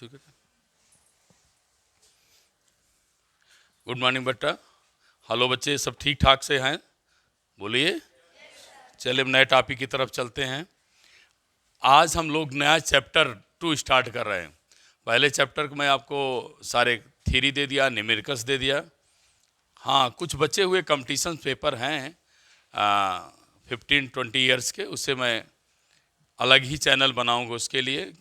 ठीक है। Good morning बेटा। हेलो बच्चे, सब ठीक ठाक से हैं? बोलिए। चलिए अब नए टॉपिक की तरफ चलते हैं। आज हम लोग नया चैप्टर 2 स्टार्ट कर रहे हैं। पहले चैप्टर को मैं आपको सारे थ्योरी दे दिया, न्यूमेरिकल्स दे दिया। हाँ, कुछ बचे हुए कंपटीशन पेपर हैं 15-20 ईयर्स के, उससे मैं अलग ही चैनल बनाऊंगा। उसके लिए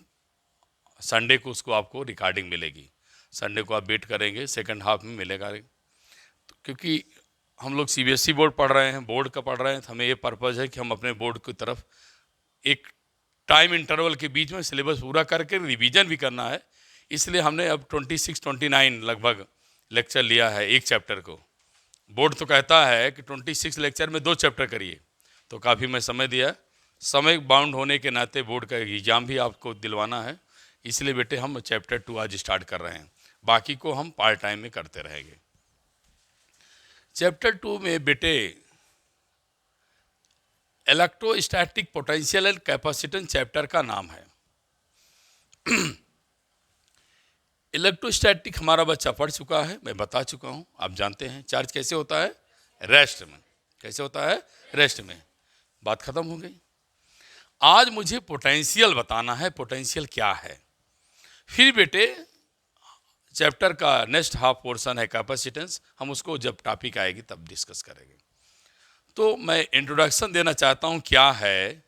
संडे को उसको आपको रिकॉर्डिंग मिलेगी। संडे को आप वेट करेंगे, सेकंड हाफ में मिलेगा। तो क्योंकि हम लोग सीबीएसई बोर्ड पढ़ रहे हैं, बोर्ड का पढ़ रहे हैं, तो हमें ये पर्पज़ है कि हम अपने बोर्ड की तरफ एक टाइम इंटरवल के बीच में सिलेबस पूरा करके रिवीजन भी करना है। इसलिए हमने अब 26-29 लगभग लेक्चर लिया है एक चैप्टर को। बोर्ड तो कहता है कि 26 लेक्चर में 2 चैप्टर करिए, तो काफ़ी मैं समय दिया। समय बाउंड होने के नाते बोर्ड का एग्ज़ाम भी आपको दिलवाना है, इसलिए बेटे हम चैप्टर 2 आज स्टार्ट कर रहे हैं। बाकी को हम पार्ट टाइम में करते रहेंगे। चैप्टर 2 में बेटे electrostatic potential and capacitance chapter का नाम है। इलेक्ट्रोस्टैटिक हमारा बच्चा पढ़ चुका है, मैं बता चुका हूँ, आप जानते हैं। चार्ज कैसे होता है? रेस्ट में। कैसे होता है? रेस्ट में। बात खत्म हो गई। आज मुझे पोटेंशियल बताना है, पोटेंशियल क्या है। फिर बेटे चैप्टर का नेक्स्ट हाफ पोर्शन है कैपेसिटेंस, हम उसको जब टॉपिक आएगी तब डिस्कस करेंगे। तो मैं इंट्रोडक्शन देना चाहता हूँ, क्या है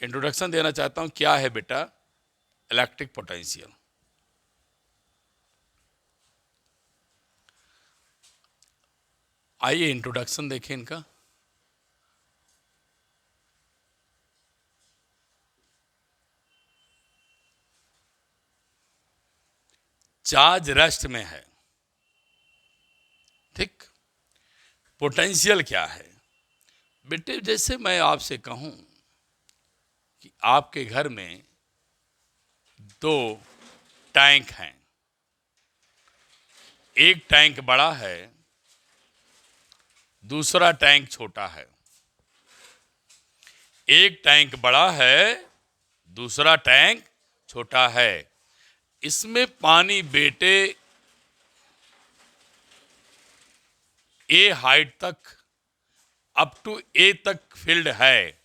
इंट्रोडक्शन देना चाहता हूँ क्या है बेटा इलेक्ट्रिक पोटेंशियल। आइए इंट्रोडक्शन देखें इनका। चार्ज रेस्ट में है, ठीक। पोटेंशियल क्या है बेटे? जैसे मैं आपसे कहूं कि आपके घर में 2 टैंक हैं, एक टैंक बड़ा है, दूसरा टैंक छोटा है। एक टैंक बड़ा है, दूसरा टैंक छोटा है। इसमें पानी बेटे ए हाइट तक, अप टू ए तक फिल्ड है।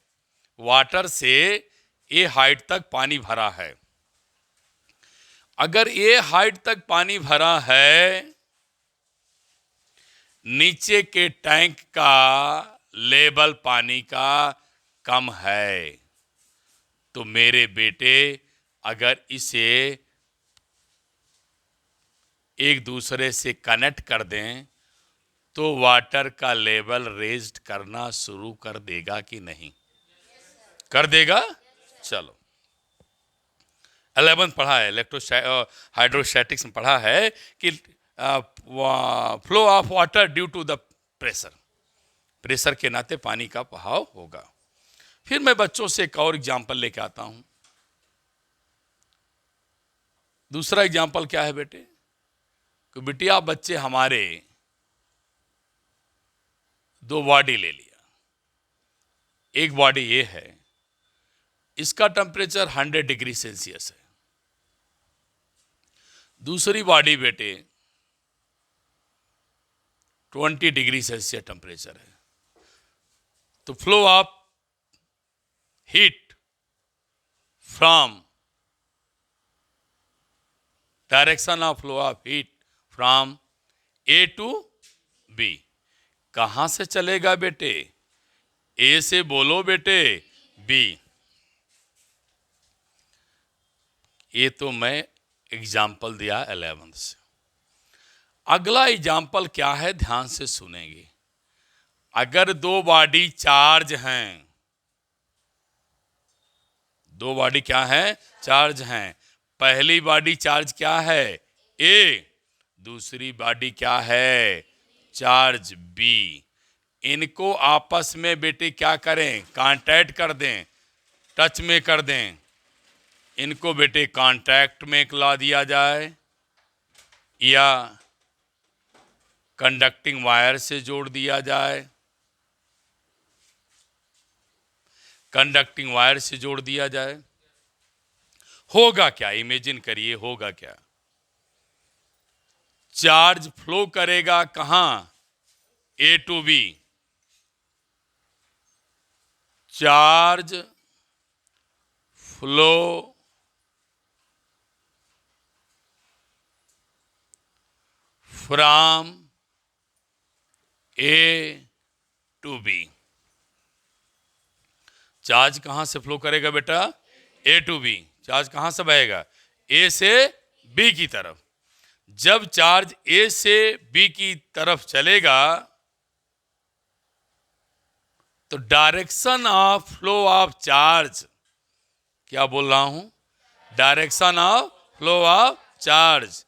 वाटर से ए हाइट तक पानी भरा है। अगर ए हाइट तक पानी भरा है, नीचे के टैंक का लेवल पानी का कम है, तो मेरे बेटे अगर इसे एक दूसरे से कनेक्ट कर दें तो वाटर का लेवल रेज्ड करना शुरू कर देगा कि नहीं? कर देगा। चलो 11th पढ़ा है, हाइड्रोस्टैटिक्स में पढ़ा है कि flow of water due to the pressure, pressure के नाते पानी का बहाव होगा। फिर मैं बच्चों से एक और एग्जाम्पल लेके आता हूं। दूसरा एग्जाम्पल क्या है बेटे कि बिटिया बच्चे हमारे 2 बॉडी ले लिया। एक बॉडी ये है, इसका टेम्परेचर 100 डिग्री सेल्सियस है। दूसरी बॉडी बेटे 20 डिग्री सेल्सियस टेम्परेचर है। तो flow of heat from direction of flow of heat from A to B कहां से चलेगा बेटे? ए से बोलो बेटे, बी। ये तो मैं एग्जाम्पल दिया 11th से। अगला एग्जाम्पल क्या है, ध्यान से सुनेंगे। अगर 2 बॉडी चार्ज हैं, 2 बॉडी क्या है? चार्ज हैं। पहली बॉडी चार्ज क्या है? ए। दूसरी बॉडी क्या है? Charge B. इनको आपस में बेटे क्या करें? कांटेक्ट कर दें, टच में कर दें। इनको बेटे कांटेक्ट में ला दिया जाए या कंडक्टिंग वायर से जोड़ दिया जाए। कंडक्टिंग वायर से जोड़ दिया जाए। होगा क्या, इमेजिन करिए होगा क्या। चार्ज फ्लो करेगा कहां, A to B. Charge flow from A to B. Charge कहां से फ्लो करेगा बेटा, ए टू बी। चार्ज कहां से बहेगा, ए से बी की तरफ। जब चार्ज ए से बी की तरफ चलेगा तो direction of flow of charge, क्या बोल रहा हूं, direction of flow of charge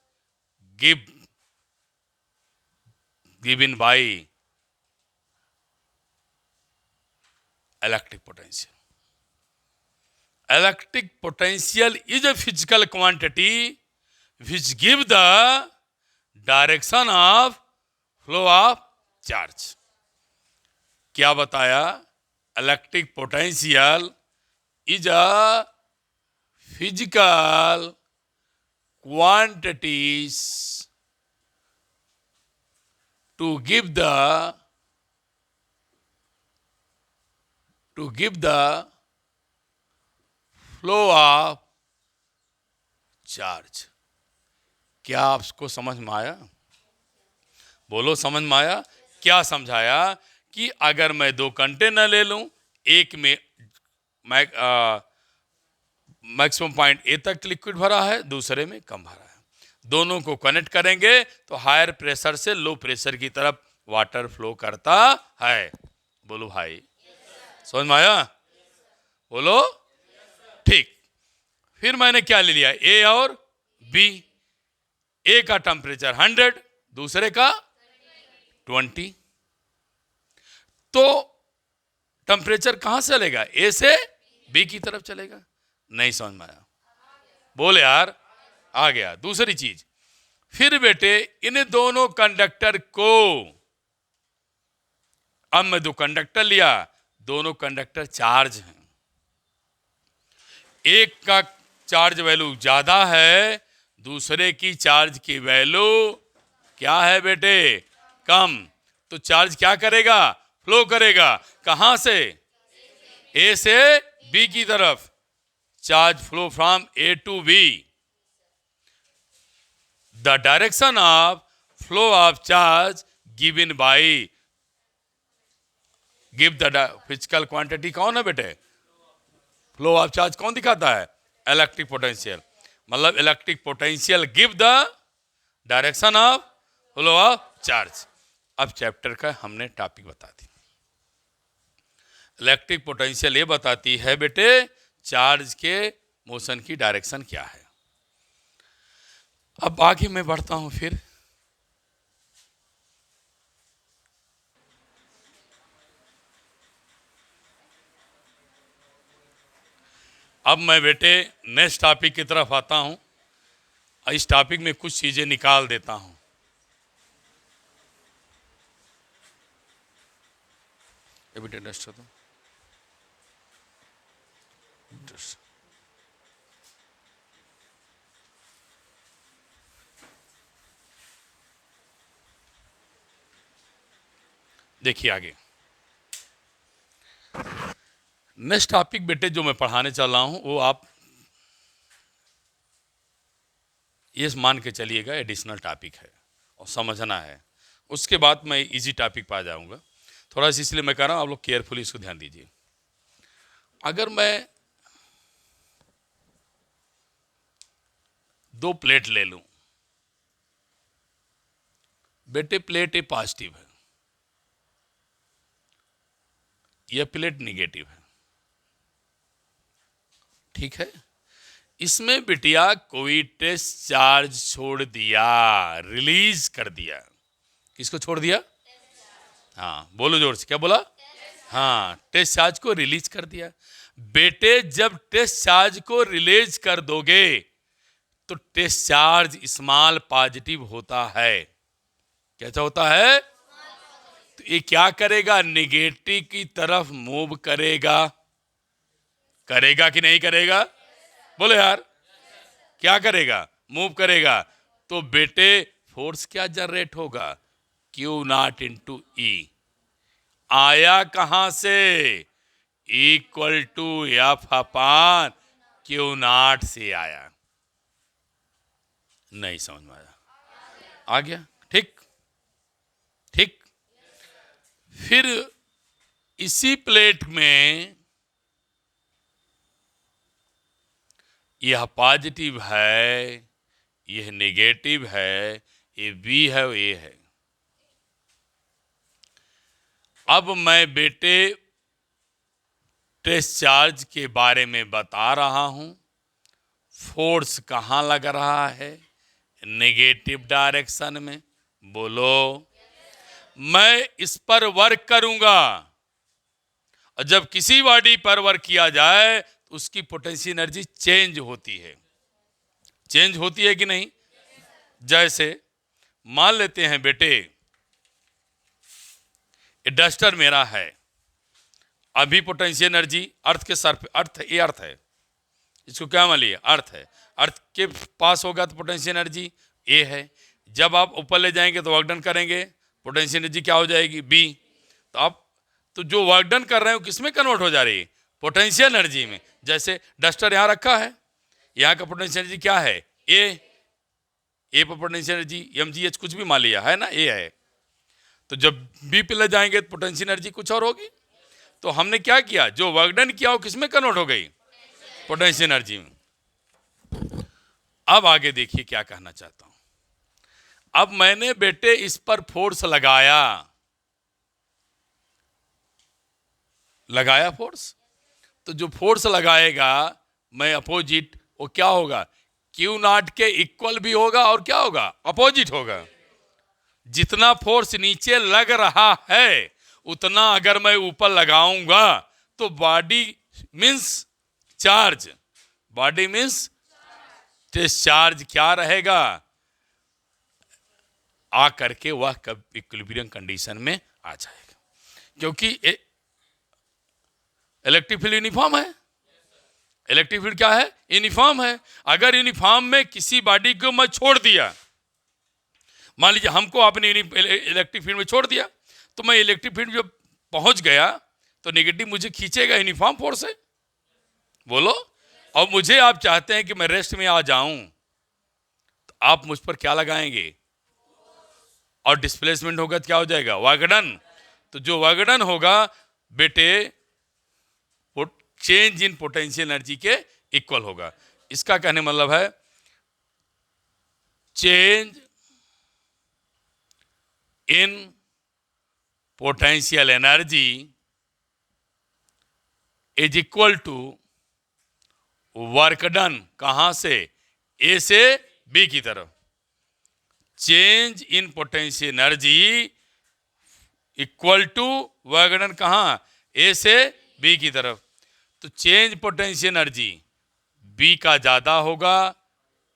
given by electric potential. Electric potential is a physical quantity which give the direction of flow of charge। क्या बताया, electric potential is a physical quantities to give the flow of charge. क्या आपको समझ में आया, बोलो समझ में आया। क्या समझाया कि अगर मैं 2 कंटेनर ले लूं, एक में मैक्सिमम पॉइंट ए तक लिक्विड भरा है, दूसरे में कम भरा है, दोनों को कनेक्ट करेंगे तो हायर प्रेशर से लो प्रेशर की तरफ वाटर फ्लो करता है। बोलो भाई, समझ में आया, बोलो ठीक। फिर मैंने क्या ले लिया, ए और बी। ए का टेम्परेचर 100, दूसरे का 20। तो टेम्परेचर कहां से चलेगा, ए से बी की तरफ चलेगा। नहीं समझ में आया, बोले यार, आ गया। दूसरी चीज, फिर बेटे इन दोनों कंडक्टर को, अब मैं 2 कंडक्टर लिया, दोनों कंडक्टर चार्ज हैं। एक का चार्ज वैल्यू ज्यादा है, दूसरे की चार्ज की वैल्यू क्या है बेटे, कम। तो चार्ज क्या करेगा, फ्लो करेगा कहां से, ए से बी की तरफ। Charge flow from A to B. The direction of flow of charge given by, give the physical quantity कौन है बेटे, फ्लो ऑफ चार्ज कौन दिखाता है, इलेक्ट्रिक पोटेंशियल। मतलब electric potential give the direction of flow of charge. अब chapter का हमने टॉपिक बता दी। इलेक्ट्रिक पोटेंशियल ये बताती है बेटे चार्ज के मोशन की डायरेक्शन क्या है। अब आगे मैं बढ़ता हूं। फिर अब मैं बेटे नेक्स्ट टॉपिक की तरफ आता हूं। इस टॉपिक में कुछ चीजें निकाल देता हूं। ये बेटे नेक्स्ट होता देखिए आगे नेक्स्ट टॉपिक बेटे जो मैं पढ़ाने चल रहा हूं वो आप ये मान के चलिएगा एडिशनल टॉपिक है और समझना है। उसके बाद मैं इजी टॉपिक पे आ जाऊंगा। थोड़ा सा इसलिए मैं कह रहा हूं आप लोग केयरफुली इसको ध्यान दीजिए। अगर मैं 2 प्लेट ले लूं बेटे, प्लेट ए पॉजिटिव है, यह प्लेट निगेटिव है, ठीक है। इसमें बिटिया कोई टेस्ट चार्ज छोड़ दिया, रिलीज कर दिया। किसको छोड़ दिया, हाँ बोलो जोर से, क्या बोला, हाँ टेस्ट चार्ज को रिलीज कर दिया। बेटे जब टेस्ट चार्ज को रिलीज कर दोगे तो टेस्ट चार्ज स्मॉल पॉजिटिव होता है। कैसा होता है, तो ये क्या करेगा, निगेटिव की तरफ मूव करेगा। करेगा कि नहीं करेगा, बोलो यार, क्या करेगा, मूव करेगा, तो बेटे फोर्स क्या जनरेट होगा, क्यू नॉट इंटू ई। आया कहां से, equal to F upon Q naught से आया। नहीं समझ में आया, आ गया, ठीक ठीक। फिर इसी प्लेट में यह पॉजिटिव है, यह नेगेटिव है, ये बी है, ये है। अब मैं बेटे टेस्ट चार्ज के बारे में बता रहा हूं। फोर्स कहां लग रहा है, नेगेटिव डायरेक्शन में। बोलो, मैं इस पर वर्क करूंगा, और जब किसी बॉडी पर वर्क किया जाए तो उसकी पोटेंशियल एनर्जी चेंज होती है। चेंज होती है कि नहीं? जैसे मान लेते हैं बेटे, ये डस्टर मेरा है, अभी पोटेंशियल एनर्जी अर्थ के सर पे, अर्थ ये अर्थ है, इसको क्या मान लिया, अर्थ है, अर्थ के पास होगा तो पोटेंशियल एनर्जी ए है। जब आप ऊपर ले जाएंगे तो वर्क डन करेंगे, पोटेंशियल एनर्जी क्या हो जाएगी, बी। तो आप तो जो वर्क डन कर रहे हो किस में कन्वर्ट हो जा रही है, पोटेंशियल एनर्जी में। जैसे डस्टर यहाँ रखा है, यहाँ का पोटेंशियल एनर्जी क्या है, ए पर पोटेंशियल एनर्जी mgh कुछ भी मान लिया है ना, ए है। तो जब बी पे ले जाएंगे तो पोटेंशियल एनर्जी कुछ और होगी। तो हमने क्या किया, जो वर्क डन किया वो किस में कन्वर्ट हो गई, पोटेंशियल एनर्जी में। अब आगे देखिए क्या कहना चाहता हूं। अब मैंने बेटे इस पर फोर्स लगाया फोर्स, तो जो फोर्स लगाएगा मैं अपोजिट, वो क्या होगा, क्यू नॉट के इक्वल भी होगा और क्या होगा, अपोजिट होगा। जितना फोर्स नीचे लग रहा है उतना अगर मैं ऊपर लगाऊंगा तो body means charge, body means discharge क्या रहेगा, आ करके वह इक्विलिब्रियम कंडीशन में आ जाएगा। क्योंकि इलेक्ट्रिक फील्ड यूनिफॉर्म है, इलेक्ट्रिक फील्ड क्या है, यूनिफॉर्म है। अगर यूनिफॉर्म में किसी बॉडी को मैं छोड़ दिया, मान लीजिए हमको आपने इलेक्ट्रिक फील्ड में छोड़ दिया, तो मैं इलेक्ट्रिक फील्ड जब पहुंच गया तो नेगेटिव मुझे खींचेगा, यूनिफॉर्म फोर्स है। बोलो, और मुझे आप चाहते हैं कि मैं रेस्ट में आ जाऊं, तो आप मुझ पर क्या लगाएंगे, और डिस्प्लेसमेंट होगा तो क्या हो जाएगा, वर्क डन। तो जो वर्क डन होगा बेटे चेंज इन पोटेंशियल एनर्जी के इक्वल होगा। इसका कहने मतलब है change in potential energy is equal to work done, कहां से, ए से बी की तरफ। Change in potential energy equal to work done, कहां, ए से बी की तरफ। तो चेंज पोटेंशियल एनर्जी बी का ज्यादा होगा,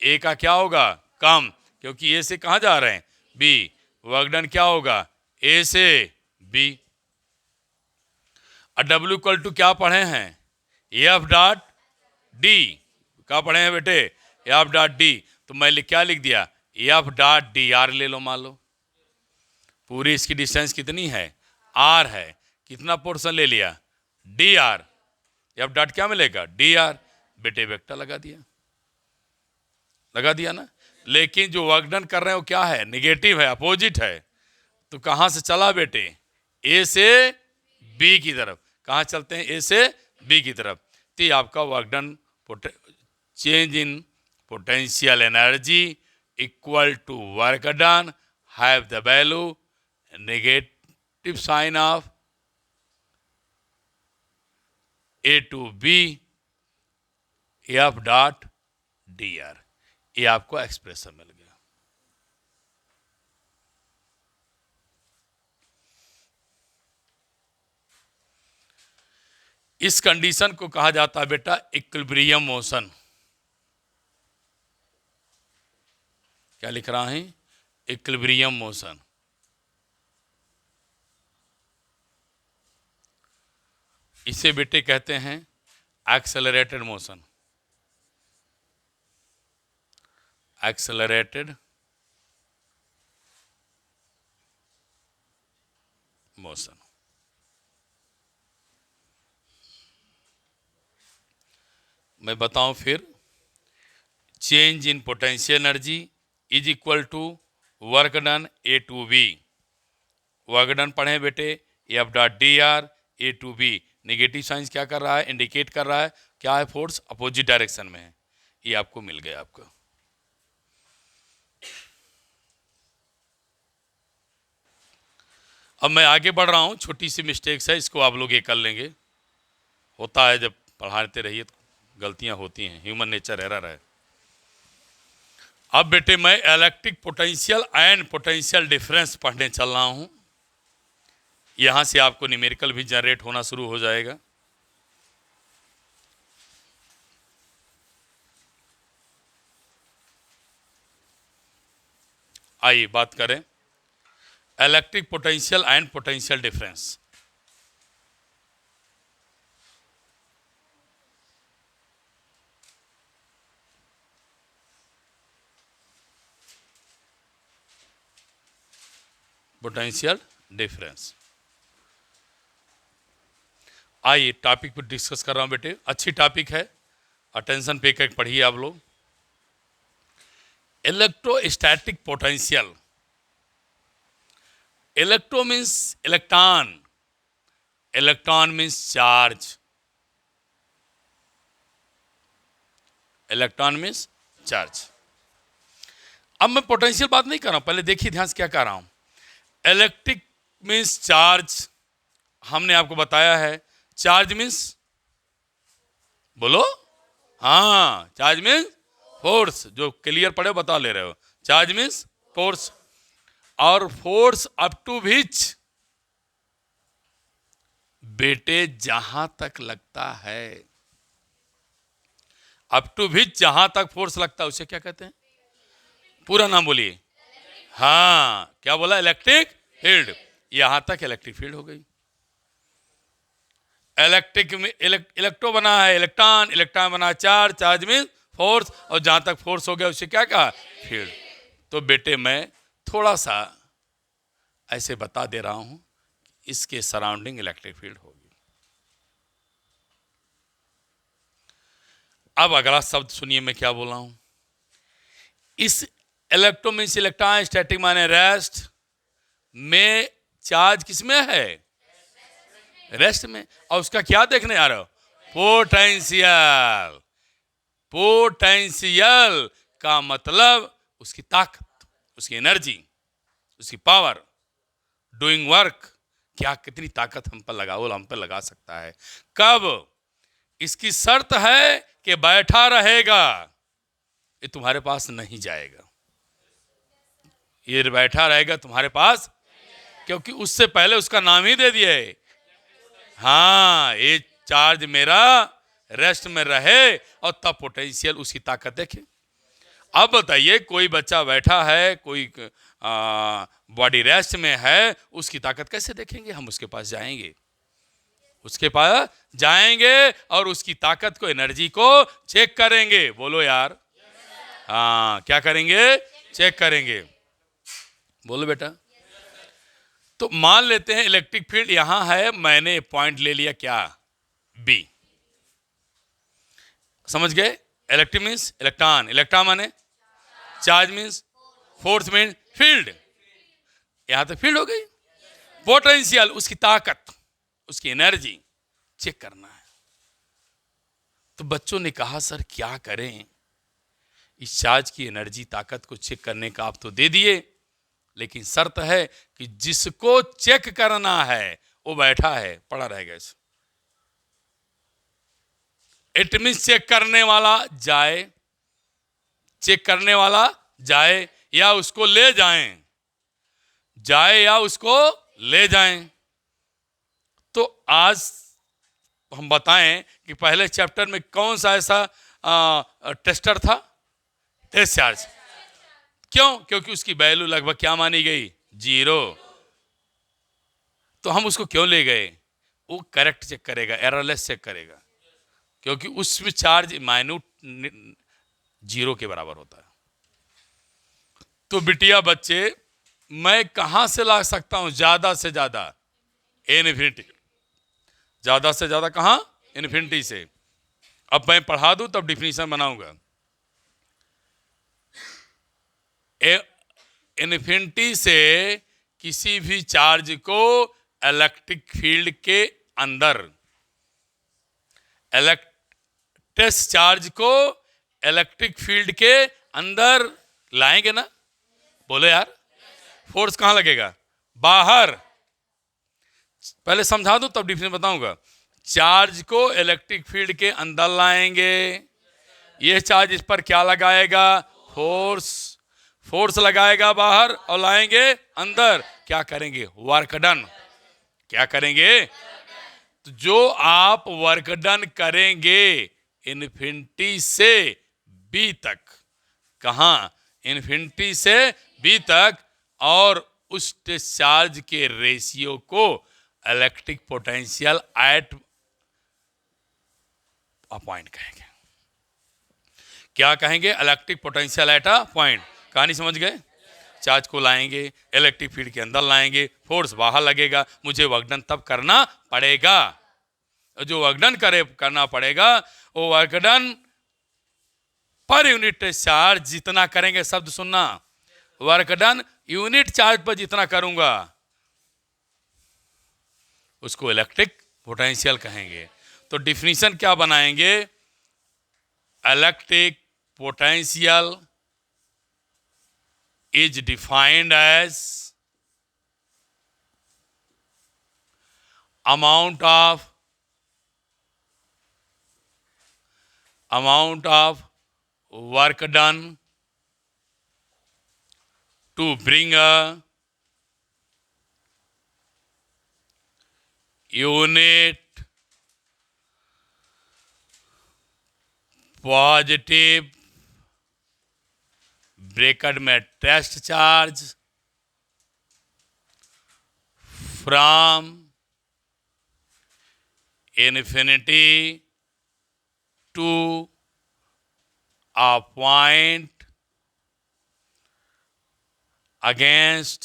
ए का क्या होगा, कम, क्योंकि ए से कहां जा रहे हैं, बी। वर्क डन क्या होगा, ए से बी। और डब्ल्यू इक्वल टू क्या पढ़े हैं, एफ डॉट डी। क्या पढ़े हैं बेटे, एफ डॉट डी। तो मैं क्या लिख दिया, एफ डॉट डी आर ले लो, मान लो पूरी इसकी डिस्टेंस कितनी है, आर है, कितना पोर्शन ले लिया, डी आर। एफ डॉट क्या मिलेगा, डी आर। बेटे वेक्टर लगा दिया ना। लेकिन जो वर्क डन कर रहे हैं वो क्या है, निगेटिव है, अपोजिट है। तो कहां से चला बेटे, ए से बी की तरफ। कहां चलते हैं, ए से बी की तरफ। तो आपका work done change in potential energy equal to work done have the value negative sign of A to B F dot D R. ये आपको एक्सप्रेशन मिल गया। इस कंडीशन को कहा जाता है बेटा इक्विलिब्रियम मोशन। क्या लिख रहा है, इक्विलिब्रियम मोशन। इसे बेटे कहते हैं एक्सेलरेटेड मोशन। Accelerated motion. मैं बताऊं फिर, change in potential energy is equal to work done A to B. Work done पढ़े बेटे, F dot D R A to B. Negative signs क्या कर रहा है, इंडिकेट कर रहा है क्या है, फोर्स अपोजिट डायरेक्शन में है। ये आपको मिल गया आपका। अब मैं आगे बढ़ रहा हूं, छोटी सी मिस्टेक्स है, इसको आप लोग ये कर लेंगे। होता है, जब पढ़ाते रहिए तो गलतियां होती हैं, ह्यूमन नेचर एरर है। अब बेटे मैं electric potential and potential difference पढ़ने चल रहा हूं। यहां से आपको न्यूमेरिकल भी जनरेट होना शुरू हो जाएगा। आइए बात करें electric potential and potential difference. Potential difference, आइए टॉपिक पर डिस्कस कर रहा हूं बेटे, अच्छी टॉपिक है, अटेंशन पे करके पढ़िए आप लोग। Electrostatic potential. Electro means electron, electron means charge, electron means charge. अब मैं पोटेंशियल बात नहीं कर रहा हूं, पहले देखिए ध्यान से क्या कर रहा हूं। इलेक्ट्रिक मीन्स चार्ज, हमने आपको बताया है। चार्ज मीन्स, बोलो, हाँ, चार्ज मीन्स फोर्स। जो क्लियर पढ़े बता ले रहे हो, चार्ज मीन्स फोर्स। और फोर्स अप टू विच, बेटे जहां तक लगता है, अप टू विच जहां तक फोर्स लगता है उसे क्या कहते हैं? पूरा नाम बोलिए। हाँ, क्या बोला? Electric field. यहां तक इलेक्ट्रिक फील्ड हो गई। इलेक्ट्रिक में इलेक्ट्रो बना है इलेक्ट्रॉन, इलेक्ट्रॉन बना चार्ज, चार्ज में फोर्स, और जहां तक फोर्स हो गया उसे क्या कहा? फील्ड। तो बेटे मैं थोड़ा सा ऐसे बता दे रहा हूं, इसके सराउंडिंग इलेक्ट्रिक फील्ड होगी। अब अगला शब्द सुनिए मैं क्या बोल रहा हूं। इस इलेक्ट्रो मीन्स इलेक्ट्रॉन, स्टैटिक माने रेस्ट में, चार्ज किसमें है? रेस्ट में। और उसका क्या देखने आ रहे हो? पोटेंशियल। पोटेंशियल का मतलब उसकी ताकत, उसकी एनर्जी, उसकी पावर, डूइंग वर्क। क्या कितनी ताकत हम पर लगा, वो हम पर लगा सकता है। कब? इसकी शर्त है कि बैठा रहेगा, ये तुम्हारे पास नहीं जाएगा। ये बैठा रहेगा तुम्हारे पास, क्योंकि उससे पहले उसका नाम ही दे दिया है। हाँ, ये चार्ज मेरा रेस्ट में रहे, और तब पोटेंशियल उसकी ताकत देखे। अब बताइए, कोई बच्चा बैठा है, कोई बॉडी रेस्ट में है, उसकी ताकत कैसे देखेंगे? हम उसके पास जाएंगे, उसके पास जाएंगे और उसकी ताकत को, एनर्जी को चेक करेंगे। बोलो यार। हाँ, क्या करेंगे? चेक करेंगे। बोलो बेटा। तो मान लेते हैं इलेक्ट्रिक फील्ड यहां है, मैंने पॉइंट ले लिया क्या? बी। समझ गए? इलेक्ट्रिक मीन्स इलेक्ट्रॉन, इलेक्ट्रॉन माने charge, means force, means field. यहां तक फील्ड हो गई। पोटेंशियल उसकी ताकत, उसकी एनर्जी चेक करना है। तो बच्चों ने कहा सर क्या करें? इस चार्ज की एनर्जी, ताकत को चेक करने का आप तो दे दिए, लेकिन शर्त है कि जिसको चेक करना है वो बैठा है, पड़ा रहेगा। इट मीन्स चेक करने वाला जाए, चेक करने वाला जाए या उसको ले जाएं, जाए या उसको ले जाएं। तो आज हम बताएं कि पहले चैप्टर में कौन सा ऐसा टेस्टर था? Test charge. क्यों? क्योंकि उसकी वैल्यू लगभग क्या मानी गई? 0। तो हम उसको क्यों ले गए? वो करेक्ट चेक करेगा, एररलेस चेक करेगा, क्योंकि उसमें चार्ज माइन्यूट 0 के बराबर होता है। तो बिटिया बच्चे, मैं कहां से ला सकता हूं ज्यादा से ज्यादा? इन्फिनिटी। ज्यादा से ज्यादा कहां? इन्फिनिटी से। अब मैं पढ़ा दूं तब डिफिनीशन बनाऊंगा। इन्फिनिटी से किसी भी चार्ज को इलेक्ट्रिक फील्ड के अंदर, इलेक्ट्रिक चार्ज को इलेक्ट्रिक फील्ड के अंदर लाएंगे ना? बोले यार, फोर्स कहां लगेगा? बाहर। पहले समझा दूं तब डिफिनेशन बताऊंगा। चार्ज को इलेक्ट्रिक फील्ड के अंदर लाएंगे, यह चार्ज इस पर क्या लगाएगा? फोर्स। फोर्स लगाएगा बाहर और लाएंगे अंदर। क्या करेंगे? Work done. क्या करेंगे? तो जो आप वर्क डन करेंगे इन्फिनिटी से बी तक, कहां? इन्फिनिटी से बी तक, और उस चार्ज के रेशियो को electric potential at a point कहेंगे। क्या कहेंगे? Electric potential at a point. कहानी समझ गए? चार्ज को लाएंगे, इलेक्ट्रिक फील्ड के अंदर लाएंगे, फोर्स बाहर लगेगा, मुझे वर्क डन तब करना पड़ेगा। जो वर्क डन करना पड़ेगा वो work done per unit charge जितना करेंगे, शब्द सुनना, वर्क डन यूनिट चार्ज पर जितना करूंगा उसको इलेक्ट्रिक पोटेंशियल कहेंगे। तो डिफिनीशन क्या बनाएंगे? Electric potential is defined as amount of work done to bring a unit positive bracket में test charge from infinity to a point against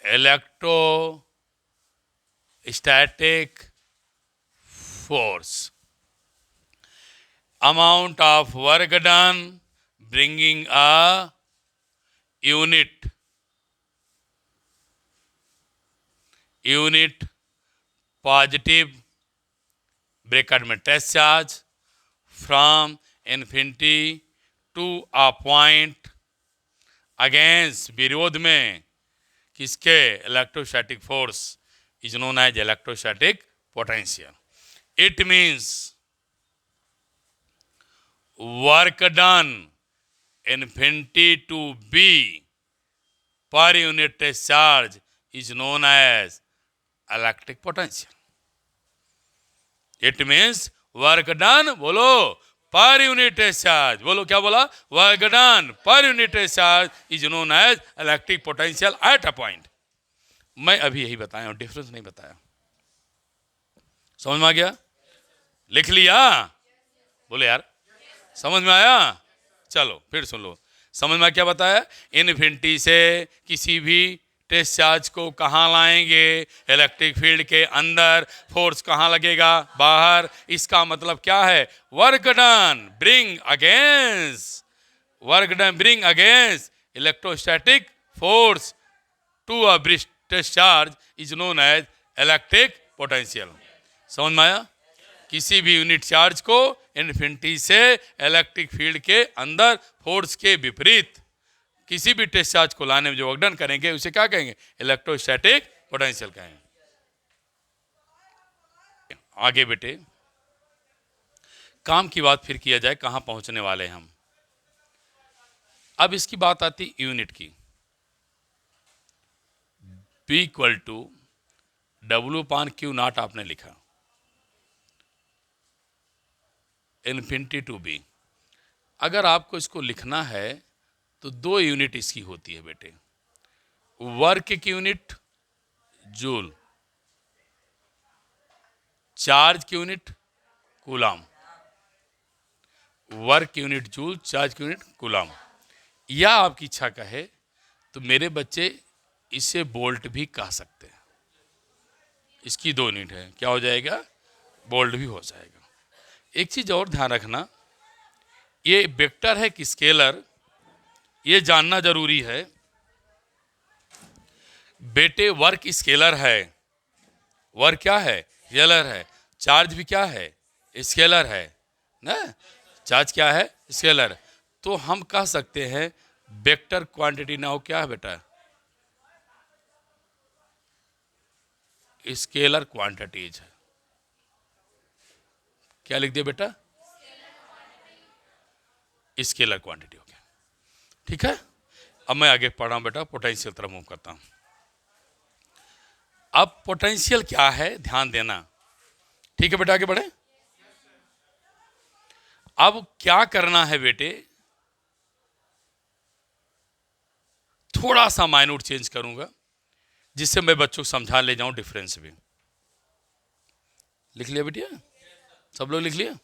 electrostatic force. Amount of work done bringing a unit positive bracket में test charge from infinity to a point against, विरोध में किसके? Electrostatic force is known as electrostatic potential. It means work done infinity to B per unit test charge is known as electric potential. It means work done, बोलो, per unit charge, बोलो क्या बोला? Work done per unit charge is known as electric potential at a point. मैं अभी यही बताया हूं, difference नहीं बताया. समझ में आ गया? लिख लिया? बोले यार, समझ में आया? चलो फिर सुन लो. समझ में क्या बताया? इन्फिनिटी से किसी भी टेस्ट चार्ज को कहाँ लाएंगे? इलेक्ट्रिक फील्ड के अंदर. फोर्स कहाँ लगेगा? बाहर. इसका मतलब क्या है? Work done bring against electrostatic force to a test charge is known as electric potential. समझ में आया? किसी भी यूनिट चार्ज को इन्फिनिटी से इलेक्ट्रिक फील्ड के अंदर फोर्स के विपरीत किसी भी टेस्ट चार्ज को लाने में जो वर्क डन करेंगे उसे क्या कहेंगे? इलेक्ट्रोस्टैटिक पोटेंशियल कहेंगे. आगे बेटे काम की बात फिर किया जाए, कहां पहुंचने वाले हम. अब इसकी बात आती यूनिट की. P इक्वल टू W/Q0 आपने लिखा, इन्फिनिटी टू बी. अगर आपको इसको लिखना है तो दो यूनिट इसकी होती है बेटे. वर्क की यूनिट जूल, चार्ज की unit coulomb. Work unit joule, charge unit coulomb. या आपकी इच्छा का है तो मेरे बच्चे इसे बोल्ट भी कह सकते हैं। इसकी 2 यूनिट है, क्या हो जाएगा? बोल्ट भी हो जाएगा। एक चीज और ध्यान रखना, ये वेक्टर है कि स्केलर, ये जानना जरूरी है बेटे। वर्क स्केलर है, वर्क क्या है? स्केलर है। चार्ज भी क्या है? स्केलर है ना। चार्ज क्या है? स्केलर। तो हम कह सकते हैं वेक्टर क्वांटिटी ना हो क्या है बेटा? स्केलर क्वांटिटीज है। क्या लिख दिया बेटा? स्केलर क्वांटिटी हो गया। ठीक है, अब मैं आगे पढ़ रहा हूं बेटा, पोटेंशियल तरफ मूव करता हूं। अब पोटेंशियल क्या है ध्यान देना। ठीक है बेटा, आगे बढ़े। अब क्या करना है बेटे, थोड़ा सा माइन्यूट चेंज करूंगा जिससे मैं बच्चों को समझा ले जाऊं डिफरेंस भी। लिख लिया बेटिया? सब लोग लिख लिया?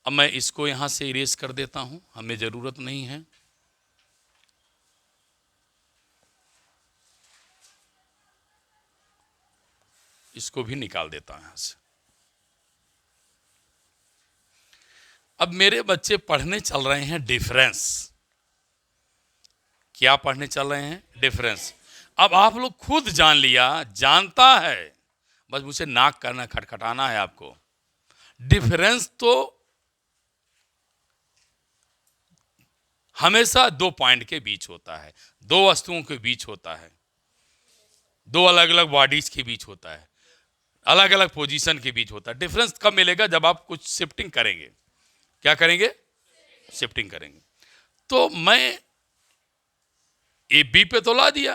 अब मैं इसको यहां से इरेज कर देता हूं, हमें जरूरत नहीं है। इसको भी निकाल देता हूं यहां से। अब मेरे बच्चे पढ़ने चल रहे हैं डिफरेंस। क्या पढ़ने चल रहे हैं? डिफरेंस। अब आप लोग खुद जान लिया, जानता है, बस मुझे नाक करना, खटखटाना है आपको। डिफरेंस तो हमेशा 2 पॉइंट के बीच होता है, 2 वस्तुओं के बीच होता है, 2 अलग अलग बॉडीज के बीच होता है, अलग अलग पोजीशन के बीच होता है। डिफरेंस कब मिलेगा? जब आप कुछ शिफ्टिंग करेंगे। क्या करेंगे? शिफ्टिंग करेंगे। तो मैं ए बी पे तो ला दिया।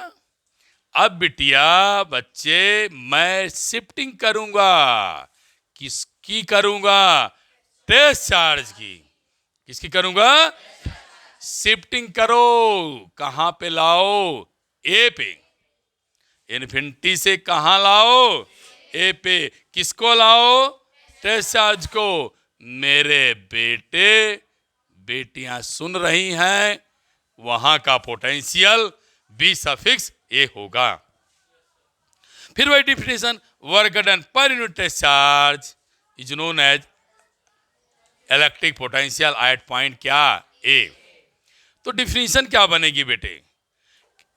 अब बिटिया बच्चे मैं शिफ्टिंग करूंगा। किसकी करूंगा? टेस्ट चार्ज की। किसकी करूंगा? शिफ्टिंग करो। कहां पे लाओ? ए पे। इन्फिनिटी से कहां लाओ? ए पे। किसको लाओ? टेस्ट चार्ज को। मेरे बेटे बेटियां सुन रही हैं, वहां का पोटेंशियल बी सफिक्स ए होगा। फिर वही definition, work done per unit test charge is known as electric potential at point क्या? ए। तो डिफिनेशन क्या बनेगी बेटे?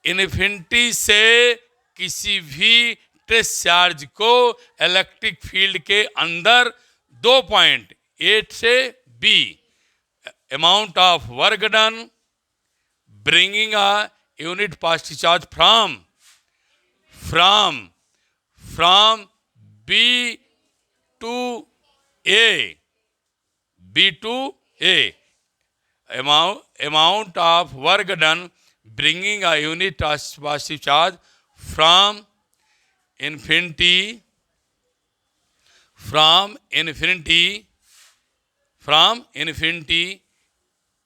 इन्फिनिटी से किसी भी टेस्ट चार्ज को इलेक्ट्रिक फील्ड के अंदर 2 पॉइंट ए से B, amount of work done bringing a unit positive charge from B to A, B to A, amount of work done bringing a unit positive charge from infinity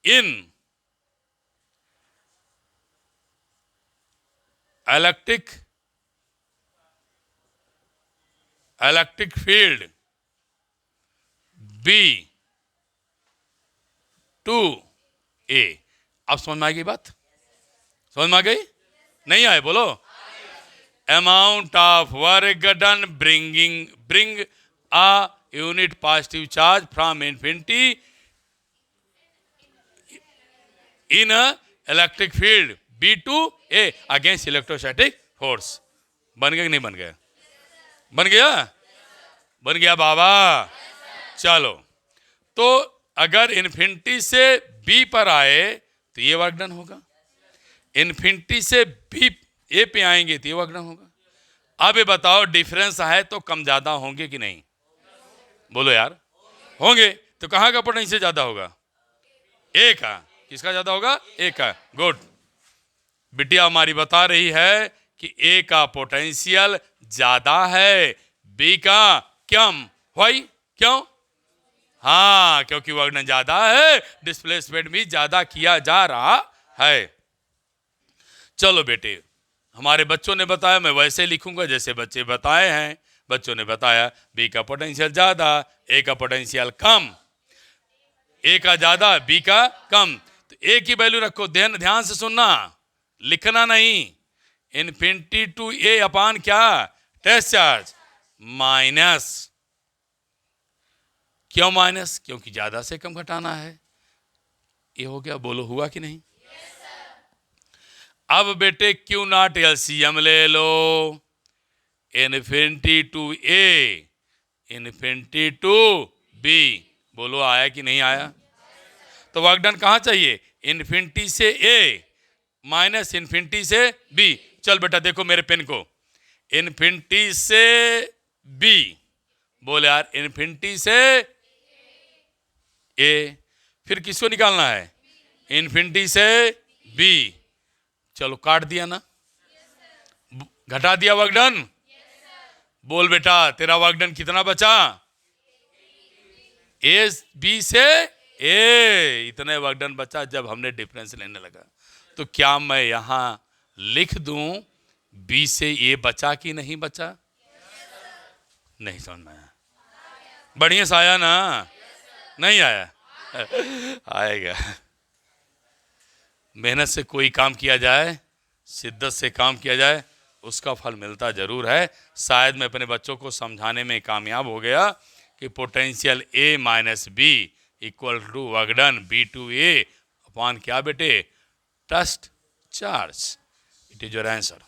in electric field B to A। अब समझ में आ गई बात? समझ में आ गई? नहीं आए बोलो। Amount of work done bring a unit positive charge from infinity in a electric field B to A against electrostatic force। बन गया कि नहीं बन गया? बन गया? बन गया बाबा। चलो, तो अगर इन्फिनिटी से बी पर आए तो ये वर्क डन होगा, इन्फिनिटी से बी ए पे आएंगे तो ये वर्क डन होगा। अब ये बताओ डिफरेंस है तो कम ज्यादा होंगे कि नहीं? बोलो यार, होंगे। तो कहां का पोटेंशियल ज्यादा होगा? ए का। किसका ज्यादा होगा? ए का। गुड। बिटिया हमारी बता रही है कि ए का पोटेंशियल ज्यादा है, बी का कम। वाई? क्यों? हाँ, क्योंकि वर्क डन ज्यादा है, डिस्प्लेसमेंट भी ज्यादा किया जा रहा है। चलो बेटे, हमारे बच्चों ने बताया, मैं वैसे लिखूंगा जैसे बच्चे बताए हैं। बच्चों ने बताया बी का पोटेंशियल ज़्यादा, ए का पोटेंशियल कम। ए का ज़्यादा, बी का कम। तो ए की वैल्यू रखो, ध्यान से सुनना, लिखना नहीं। इन्फिनिटी टू ए अपान क्या, टेस्ट चार्ज, माइनस। क्यों माइनस? क्योंकि ज़्यादा से कम घटाना है। ये हो गया, बोलो हुआ कि नहीं? अब बेटे क्यू नॉट एलसीएम ले लो। Infinity to A, infinity to B, बोलो आया कि नहीं आया? तो वर्क डन कहाँ चाहिए? इन्फिनिटी से ए माइनस इन्फिनिटी से बी। चल बेटा देखो मेरे पेन को, इन्फिनिटी से बी, बोले यार इन्फिनिटी से ए, फिर किसको निकालना है? इन्फिनिटी से बी। चलो काट दिया ना, घटा दिया वर्क डन। बोल बेटा तेरा वर्क डन कितना बचा? ए बी से ए, इतने वर्क डन बचा जब हमने डिफरेंस लेने लगा। तो क्या मैं यहां लिख दूं बी से ए बचा कि नहीं बचा? नहीं समझ में आया? बढ़िया से आया ना? नहीं आया? आएगा। मेहनत से कोई काम किया जाए, शिद्दत से काम किया जाए, उसका फल मिलता जरूर है। शायद मैं अपने बच्चों को समझाने में कामयाब हो गया कि potential A minus B equal to work done B to A upon क्या बेटे, test charge. It is your answer.